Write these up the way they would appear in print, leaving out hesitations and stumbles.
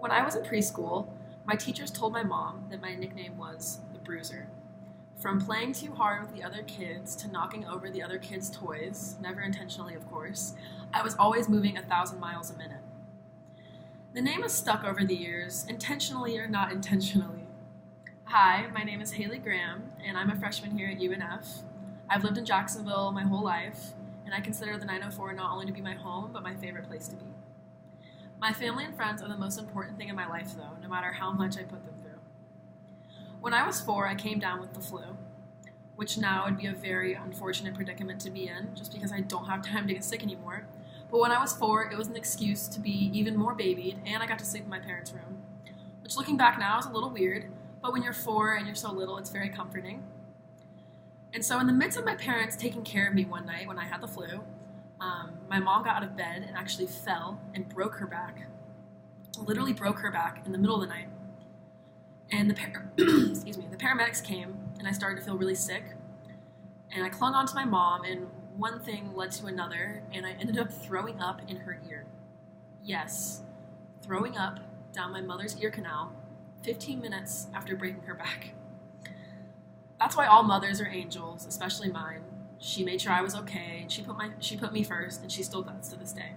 When I was in preschool, my teachers told my mom that my nickname was the Bruiser. From playing too hard with the other kids to knocking over the other kids' toys, never intentionally, of course, I was always moving 1,000 miles a minute. The name has stuck over the years, intentionally or not intentionally. Hi, my name is Hailey Graham, and I'm a freshman here at UNF. I've lived in Jacksonville my whole life, and I consider the 904 not only to be my home, but my favorite place to be. My family and friends are the most important thing in my life, though, no matter how much I put them through. When I was 4, I came down with the flu, which now would be a very unfortunate predicament to be in, just because I don't have time to get sick anymore. But when I was 4, it was an excuse to be even more babied, and I got to sleep in my parents' room, which looking back now is a little weird, but when you're 4 and you're so little, it's very comforting. And so in the midst of my parents taking care of me one night when I had the flu, my mom got out of bed and actually fell and broke her back. Literally broke her back in the middle of the night. And the paramedics came, and I started to feel really sick. And I clung on to my mom, and one thing led to another, and I ended up throwing up in her ear. Yes, throwing up down my mother's ear canal 15 minutes after breaking her back. That's why all mothers are angels, especially mine. She made sure I was okay, and she put me first, and she still does to this day.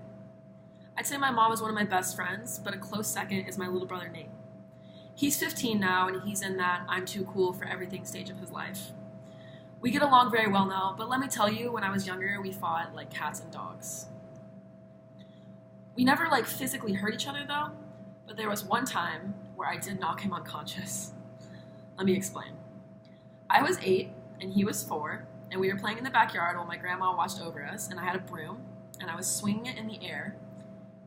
I'd say my mom is one of my best friends, but a close second is my little brother Nate. He's 15 now, and he's in that I'm too cool for everything stage of his life. We get along very well now, but let me tell you, when I was younger, we fought like cats and dogs. We never physically hurt each other though, but there was one time where I did knock him unconscious. Let me explain. I was 8 and he was 4, and we were playing in the backyard while my grandma watched over us, and I had a broom, and I was swinging it in the air,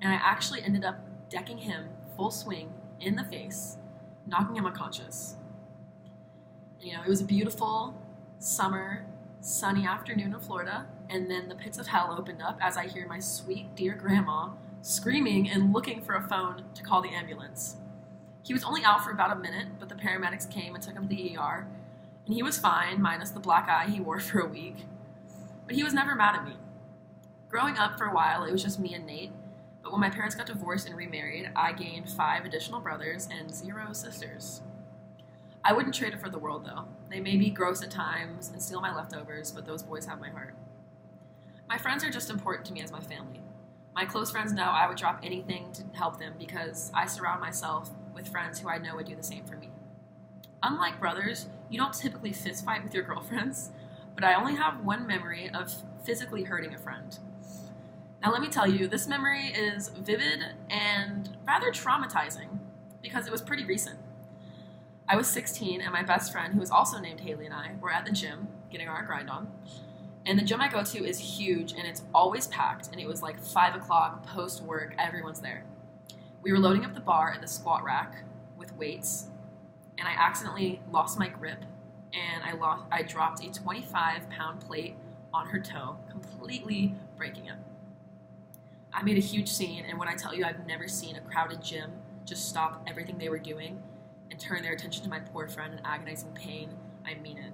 and I actually ended up decking him full swing in the face, knocking him unconscious. And, it was a beautiful summer, sunny afternoon in Florida, and then the pits of hell opened up as I hear my sweet, dear grandma screaming and looking for a phone to call the ambulance. He was only out for about a minute, but the paramedics came and took him to the ER, and he was fine, minus the black eye he wore for a week. But he was never mad at me. Growing up for a while, it was just me and Nate, but when my parents got divorced and remarried, I gained 5 additional brothers and 0 sisters. I wouldn't trade it for the world, though. They may be gross at times and steal my leftovers, but those boys have my heart. My friends are just important to me as my family. My close friends know I would drop anything to help them because I surround myself with friends who I know would do the same for me. Unlike brothers, you don't typically fist fight with your girlfriends, but I only have one memory of physically hurting a friend. Now let me tell you, this memory is vivid and rather traumatizing because it was pretty recent. I was 16 and my best friend, who was also named Hailey, and I were at the gym getting our grind on. And the gym I go to is huge and it's always packed, and it was 5 o'clock post-work, everyone's there. We were loading up the bar at the squat rack with weights, and I accidentally lost my grip, and I dropped a 25-pound plate on her toe, completely breaking it. I made a huge scene, and when I tell you I've never seen a crowded gym just stop everything they were doing and turn their attention to my poor friend in agonizing pain, I mean it.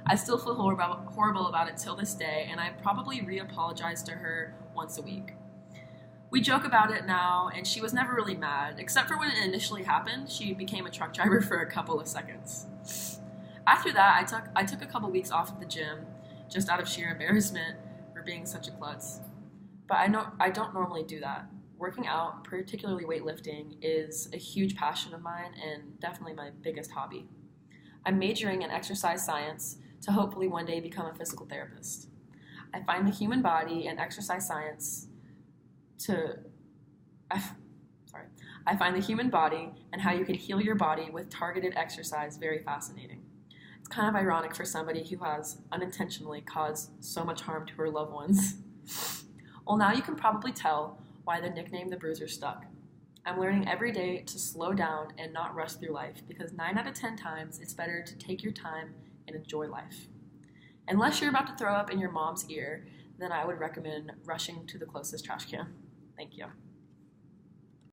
I still feel horrible about it till this day, and I probably re-apologize to her once a week. We joke about it now, and she was never really mad, except for when it initially happened. She became a truck driver for a couple of seconds. After that, I took a couple weeks off of the gym, just out of sheer embarrassment for being such a klutz. But I don't normally do that. Working out, particularly weightlifting, is a huge passion of mine and definitely my biggest hobby. I'm majoring in exercise science to hopefully one day become a physical therapist. I find the human body and exercise science I find the human body and how you can heal your body with targeted exercise very fascinating. It's kind of ironic for somebody who has unintentionally caused so much harm to her loved ones. Well, now you can probably tell why the nickname the Bruiser stuck. I'm learning every day to slow down and not rush through life, because 9 out of 10 times it's better to take your time and enjoy life. Unless you're about to throw up in your mom's ear, then I would recommend rushing to the closest trash can. Thank you.